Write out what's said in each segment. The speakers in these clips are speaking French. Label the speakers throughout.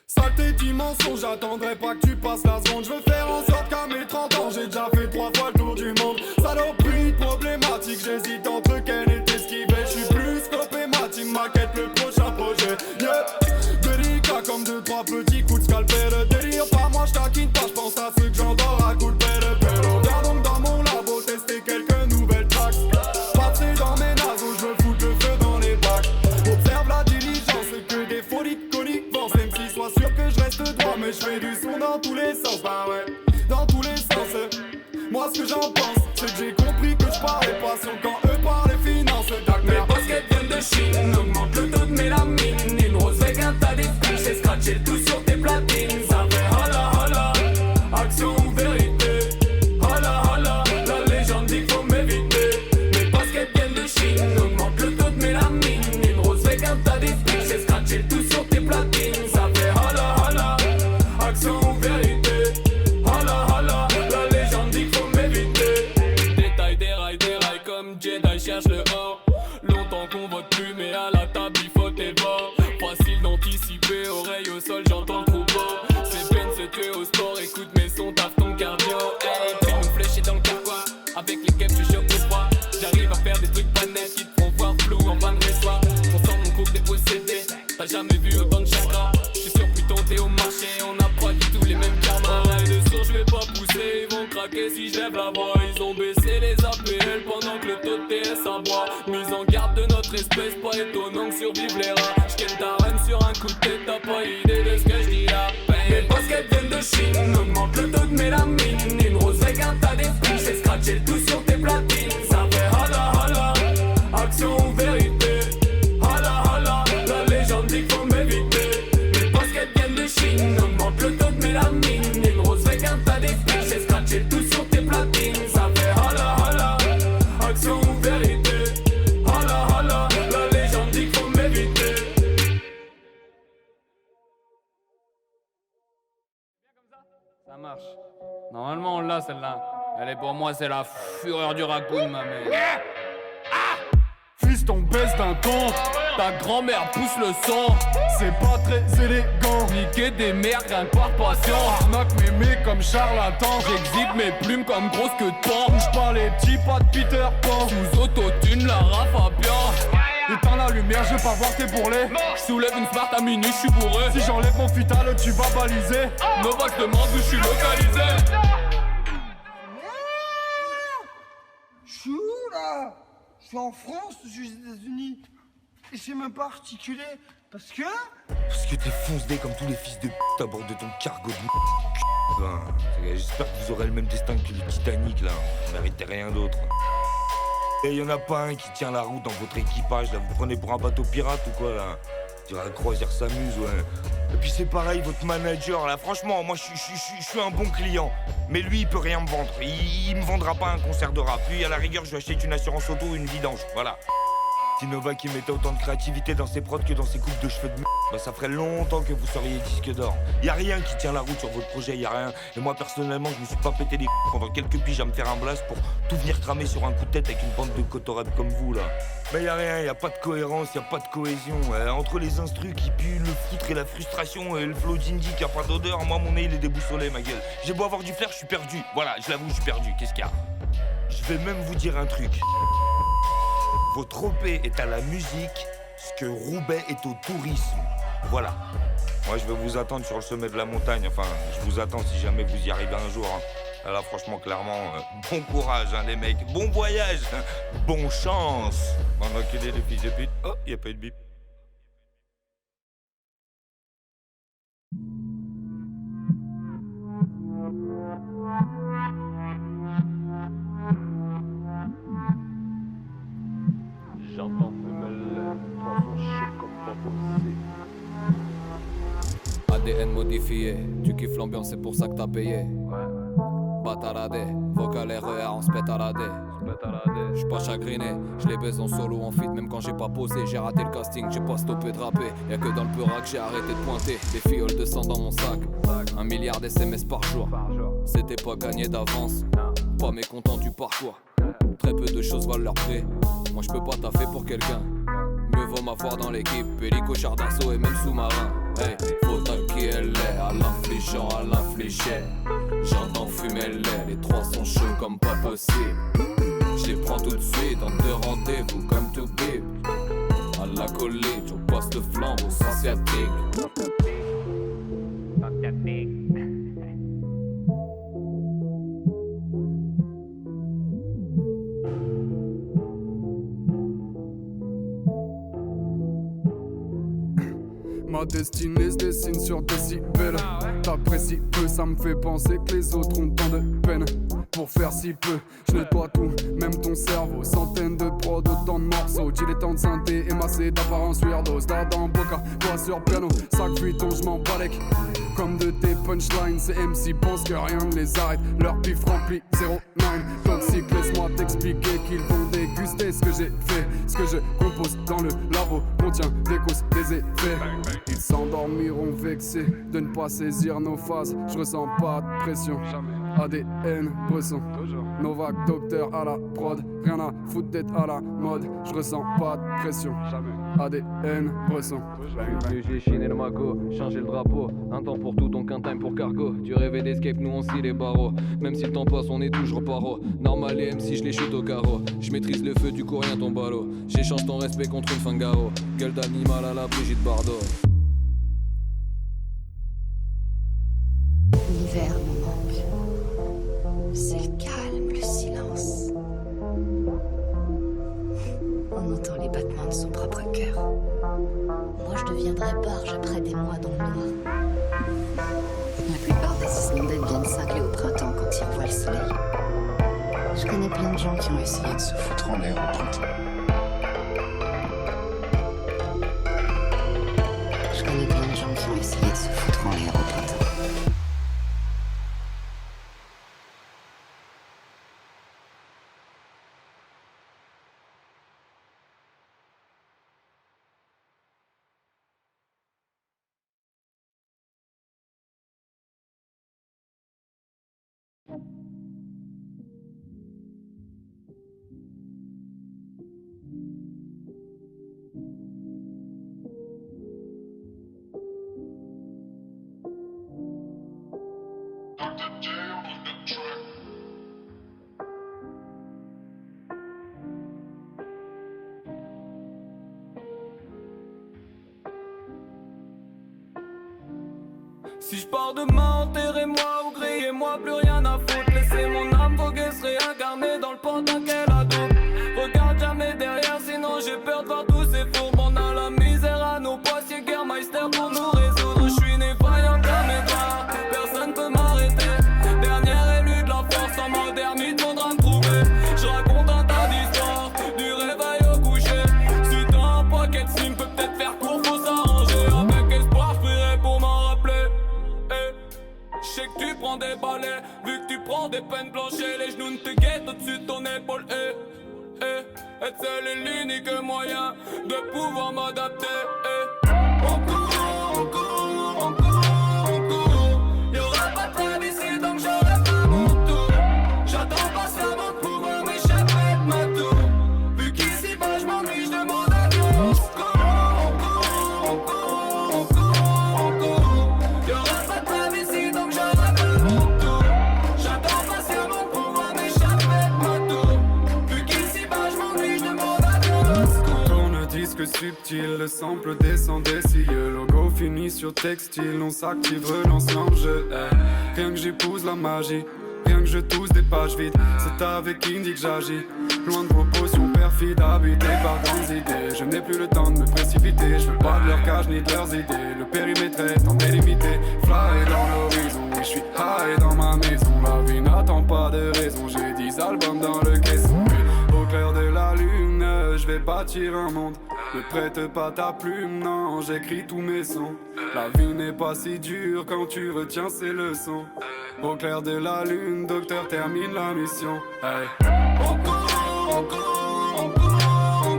Speaker 1: Saleté du mensonge, j'attendrai pas que tu passes la seconde. Je veux faire en sorte qu'à mes 30 ans j'ai déjà fait 3 fois le tour du monde. Saloperie problématique, j'hésite entre Ken et t'esquiver. Je suis plus scopé, ma team maquette le prochain projet. Yeah, délicat comme 2-3 petits coups de scalpel. Délire pas moi, j'taquine pas, j'pense à ceux que j'endors à couper le pélo. Viens donc dans mon labo tester quelques nouvelles tracks. Passer dans mes naseaux, je veux foutre le feu dans les bacs. Observe la diligence, que des folies de connivence. Même si sois sûr que je reste droit, mais je fais du son dans tous les sens. Bah ouais, dans tous les sens. Moi ce que j'en pense, c'est que j'ai compris que je parlais passion quand eux parlaient finances.
Speaker 2: Mes baskets viennent de Chine, augmente le taux de mélamine. Une rose avec un tas d'esprit, j'ai scratché le tout sur tes platines. Ça fait hola hola, action ou vérité. Hola hola, la légende dit qu'il faut m'éviter. Mes baskets viennent de Chine, augmente le taux de mélamine. Une rose avec un tas d'esprit, j'ai scratché le tout sur tes platines. Ça fait hola hola, action ou vérité. Hola hola, la légende dit qu'il faut m'éviter. Déraille comme Jedi cherche le or. Longtemps qu'on vote plus mais à la table il faut tes bords. Facile d'anticiper, oreille au sol j'entends le troupeau. C'est peine se tuer au sport, écoute mes sons, taffe ton cardio. Hey, fais-nous flécher dans le carquois. Avec les keps je choque le froid. J'arrive à faire des trucs pas nets qui te font voir flou en van de soir. On sort mon couple des possédés, t'as jamais vu autant de chakras. J'suis sûr putain t'es au marché, on n'a pas du tout les mêmes karmas. Oreille de sourd j'vais pas pousser, ils vont craquer si j'lève la voix. Ils ont baissé les APL pendant que le taux de TS aboie. Mise en garde de notre espèce, pas étonnant que survivent les rats. J'ken ta reine sur un coup de tête, t'as pas idée de ce que j'dis là. Mes baskets viennent de Chine, augmente le taux de mélamine. Une rose avec un tas d'esprit, j'ai scratché le tout sur tes platines. Ça fait hola hola, action ou vérité. Hola hola, la légende dit qu'il faut m'éviter. Mes baskets viennent de Chine, augmente le taux de mélamine. Une rose avec un tas d'esprit, j'ai scratché le tout sur tes platines. Ça fait hola hola, action ou vérité. Hola hola, la légende dit qu'il faut m'éviter.
Speaker 3: Ça marche. Normalement on l'a celle-là. Elle est pour moi, c'est la fureur du raccoon ma mère.
Speaker 1: Fiston baisse d'un ton,
Speaker 3: Ta grand-mère pousse le son.
Speaker 1: c'est pas très élégant.
Speaker 3: Niquer des mères rien que par passion.
Speaker 1: Arnaque mémé comme charlatan.
Speaker 3: J'exhibe mes plumes comme grosse queue de pan.
Speaker 1: Bouge pas les petits pas de Peter Pan.
Speaker 3: Sous autotune, la raf a bien.
Speaker 1: Éteins la lumière, je veux pas voir tes bourrelets.
Speaker 3: J'soulève une smart à minuit, j'suis bourré.
Speaker 1: Si j'enlève mon futal, tu vas baliser.
Speaker 3: Novak demande où j'suis localisé.
Speaker 4: Je suis où là? Je suis en France, je suis aux États-Unis. Et c'est même pas articulé. Parce que
Speaker 5: t'es foncé comme tous les fils de p*** à bord de ton cargo de ben, j'espère que vous aurez le même destin que le Titanic là. Vous méritez rien d'autre. Et y'en a pas un qui tient la route dans votre équipage là. Vous prenez pour un bateau pirate ou quoi là? Je dirais la croisière s'amuse, ouais. Et puis c'est pareil, votre manager là, franchement, moi je suis un bon client. Mais lui il peut rien me vendre. Il me vendra pas un concert de rap. Lui à la rigueur je lui achète une assurance auto ou une vidange, voilà. Si Nova qui mettait autant de créativité dans ses prods que dans ses coupes de cheveux de bah ça ferait longtemps que vous seriez disque d'or. Y a rien qui tient la route sur votre projet, y a rien. Et moi personnellement je me suis pas pété les pendant quelques piges à me faire un blast pour tout venir cramer sur un coup de tête avec une bande de cotorades comme vous là. Mais y a rien, y a pas de cohérence, y a pas de cohésion. Entre les instrus qui puent le foutre et la frustration et le flow d'indie qui a pas d'odeur, moi mon nez il est déboussolé ma gueule. J'ai beau avoir du flair, je suis perdu. Voilà, je l'avoue, je suis perdu. Qu'est-ce qu'il y a? Je vais même vous dire un truc. Votre OP est à la musique, ce que Roubaix est au tourisme. Voilà. Moi, je vais vous attendre sur le sommet de la montagne. Enfin, je vous attends si jamais vous y arrivez un jour. Hein. Là, franchement, clairement, bon courage, hein, les mecs. Bon voyage. Hein. Bon chance. On va enculer les fils de pute. Oh, y a pas eu de bip.
Speaker 6: J'entends femelle, poisson chaud comme pas possible.
Speaker 3: ADN modifié, tu kiffes l'ambiance, c'est pour ça que t'as payé. Bataradé, vocal RER, on se pète à la dé.
Speaker 7: J'suis pas chagriné, j'les baise en solo, en feat, même quand j'ai pas posé. J'ai raté le casting, j'ai pas stoppé de rapper. Y'a que dans le peur que j'ai arrêté de pointer. Des fioles de sang dans mon sac, 1 milliard d'SMS par jour. C'était pas gagné d'avance, pas mécontent du parcours. Très peu de choses valent leur prix. Moi j'peux pas taffer pour quelqu'un. Mieux vaut m'avoir dans l'équipe, hélico, char d'assaut et même sous-marin. Hey, faut qui elle est, à l'infligeant, à l'infligé. J'entends fumer le lait, les trois sont chauds comme pas possible. J'les prends tout de suite, en deux rendez-vous comme tout bip. À la colite, au poste flambeau, sans sciatique.
Speaker 1: Ma destinée se dessine sur décibels. T'apprécies peu, ça me fait penser que les autres ont tant de peine. Pour faire si peu, je nettoie tout, même ton cerveau. Centaines de prods, autant de morceaux. Dilettant de synthé, émassé d'apparence weirdo. Star dans Boca, toi sur piano. Sac vuitton, j'm'en balèque. Comme de tes punchlines, ces MC pensent que rien ne les arrête. Leur pif rempli 09. Toxique, laisse-moi t'expliquer qu'ils vont déguster ce que j'ai fait. Ce que je compose dans le labo contient des causes, des effets. Ils s'endormiront vexés de ne pas saisir nos phases. Je ressens pas de pression. ADN bresson, Novak docteur à la prod. Rien à foutre d'être à la mode. Je ressens pas de pression. ADN bresson.
Speaker 7: J'ai chiné le magot, changé le drapeau. Un temps pour tout, donc un time pour cargo. Tu rêvais d'escape, nous on scie les barreaux. Même si le temps passe, on est toujours paro. Normal les MC, je les chute au carreau. Je maîtrise le feu du courrier, ton ballot. J'échange ton respect contre une fangaro. Gueule d'animal à la Brigitte Bardot.
Speaker 8: L'hiver me manque. C'est le calme, le silence. On entend les battements de son propre cœur. Moi, je deviendrai barge après des mois dans le noir. La plupart des Islandais viennent cinglés au printemps quand ils revoient le soleil. Je connais plein de gens qui ont essayé de se foutre en l'air au printemps. Je connais plein de gens qui ont essayé de se foutre en l'air au printemps.
Speaker 2: Si je pars demain, enterrez-moi ou grillez-moi, plus rien à foutre. Laissez mon âme voguer, se réincarner dans le pantin qu'elle adopte. Regarde jamais derrière, sinon j'ai peur de voir tous ces fourbes. On a la misère à nos poissiers, Guermeister pour nous résoudre. Je suis né vaillant comme Edouard, personne peut m'arrêter. Dernière élue de la force, en mode ermite, faudra me trouver. Je raconte un tas d'histoires, du réveil au coucher. Si t'as un pocket slim, peut peut-être faire court, faut s'arranger. Avec espoir, je prierai pour m'en rappeler. Je sais que tu prends des balais, vu que tu prends des peines blanches. Les genoux ne te guettent au-dessus de ton épaule. Être seul est l'unique moyen de pouvoir m'adapter. On court, on court, on court, on court. Y'aura pas de trêve ici donc j'aurai pas mon tour. J'attends pas ça avant de pouvoir m'échapper de ma tour. Vu qu'ici bas je m'ennuie, je demande à Dieu. On court, on court, on court, on court. Y'aura pas de trêve ici donc j'aurai pas mon tour. J'attends patiemment de pouvoir m'échapper de ma tour. Vu qu'ici bas je m'ennuie, je demande à Dieu.
Speaker 1: Tourne disque subtil, le sample descend des cieux. Logo fini sur textile, on s'active, relance l'enjeu. Rien que j'épouse la magie, rien que je tousse des pages vides. C'est avec Indie que j'agis, loin de vos potions perfides, habité par grandes idées. Je n'ai plus le temps de me précipiter, je veux pas de leur cage ni de leurs idées. Le périmètre est en délimité, fly dans l'horizon. Oui, je suis high dans ma maison, la vie n'attend pas de raison. J'ai 10 albums dans le caisson. Au clair de la lune, je vais bâtir un monde. Ne prête pas ta plume, non, j'écris tous mes sons. La vie n'est pas si dure quand tu retiens ces leçons. Au clair de la lune, docteur termine la mission. Hey.
Speaker 2: On court. on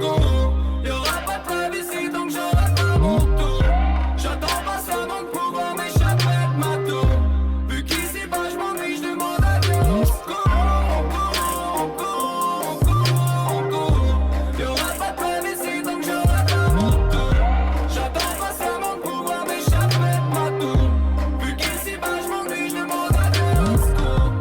Speaker 2: court. Y'aura pas de trêve ici donc j'aurai pas mon tour. J'attends pas seulement de pouvoir m'échapper de ma tour. Vu qu'ici bas je m'ennuie, je demande à Dieu. On court. Y'aura pas de trêve ici donc j'aurai pas mon tour. J'attends pas seulement de pouvoir m'échapper de ma tour. Vu qu'ici bas je m'ennuie, je demande à Dieu. Au secours.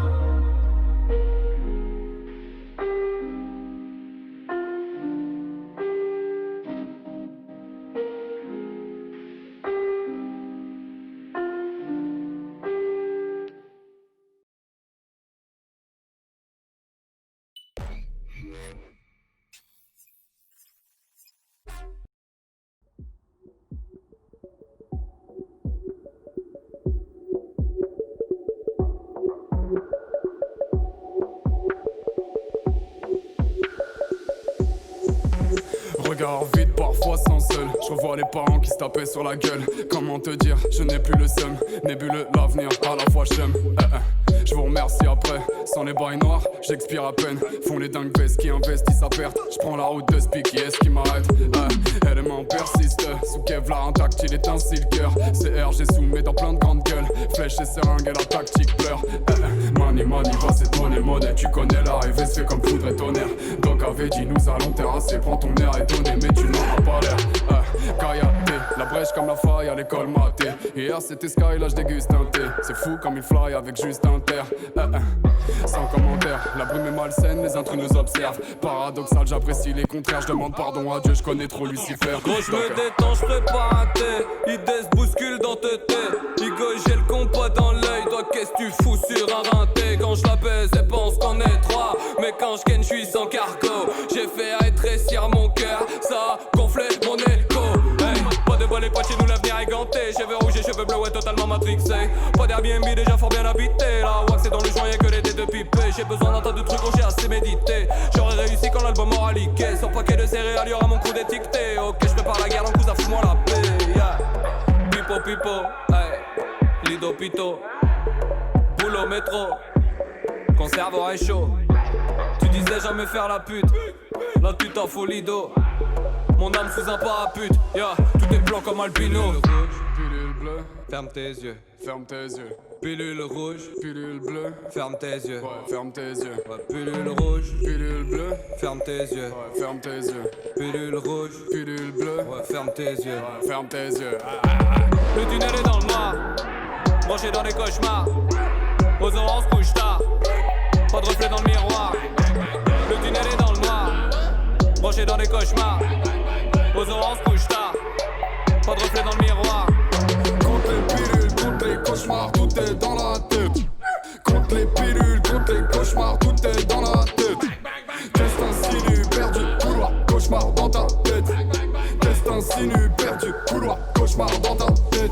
Speaker 1: Regard vide, parfois sans seul. Je revois les parents qui se tapaient sur la gueule. Comment te dire, je n'ai plus le seum. Nébuleux, l'avenir, à la fois j'aime. Je vous remercie après. Sans les bails noirs, j'expire à peine. Font les dingues vestes qui investissent à perte. Je prends la route de Speak, qui est-ce qui m'arrête? Élément persiste. Sous Kevlar intact, il étincelle le cœur. CR, j'ai soumé dans plein de grandes gueules. Flèche et seringue et la tactique pleure. Money, va c'est donner monnaie. Tu connais l'arrivée, c'est comme foudre et tonnerre. Doc avait dit nous allons terrasser. Prends ton air et donner, mais tu n'en as pas l'air. Kayate, la brèche comme la faille à l'école maté. Hier c'était Sky, là je déguste un thé. C'est fou comme il fly avec juste un terre. Sans commentaire, la brume est malsaine, les intrus nous observent. Paradoxal, j'apprécie les contraires. Je demande pardon à Dieu, je connais trop Lucifer.
Speaker 7: Gros je me détends, je prépare un thé. Idées se bousculent dans te tête. Igo j'ai le compas dans l'œil. Toi qu'est-ce tu fous sur un rinté? Quand je la baise, elle pense qu'on est trois. Mais quand je ken, je suis sans cargo. J'ai fait rétrécir mon cœur. Ça a gonflé mon écho. Hey, pas de bol et pas de chez nous, l'avenir est ganté. Cheveux rouges et cheveux bleus, ouais, totalement matrixé. Pas d'Airbnb, déjà fort bien habité. La wax c'est dans le joint, y'a que les dés de pipé. J'ai besoin d'un tas de trucs, j'ai assez médité. J'aurais réussi quand l'album aura leaké. Sur paquet de céréales, y'aura mon coup d'étiqueté. Ok, je prépare la guerre, donc cousin, fous-moi la paix. Yeah. Pipo, hey. Lido Pito. Boulot métro. Conserve au réchaud. Tu disais jamais faire la pute. Là tu t'en fous Lido. Mon âme sous un parapute. Yeah. Tout est blanc comme albino.
Speaker 1: Pilule bleue,
Speaker 7: Ferme tes yeux.
Speaker 1: ferme tes yeux.
Speaker 7: Pilule rouge.
Speaker 1: Pilule bleue,
Speaker 7: Ferme tes yeux.
Speaker 1: ouais, ferme tes yeux.
Speaker 7: Ouais, pilule rouge.
Speaker 1: Pilule bleue,
Speaker 7: Ferme tes yeux.
Speaker 1: ouais, ferme tes yeux.
Speaker 7: Pilule rouge.
Speaker 1: Pilule bleue,
Speaker 7: Ouais, ferme tes yeux.
Speaker 1: ouais, ferme tes yeux.
Speaker 7: Le tunnel est dans le noir. Branché dans les cauchemars. Aux oranges couche tard. Pas de reflet dans le miroir. Le tunnel est dans le noir. Branché dans les cauchemars. Aux oranges couche tard. Pas de reflet dans le miroir.
Speaker 1: Compte les pilules, compte les cauchemars, tout est dans la tête. Compte les pilules, compte les cauchemars, tout est dans la tête. Test insinu, perdu, couloir, cauchemar dans ta tête. Test insinu, perdu, couloir, cauchemar dans ta tête.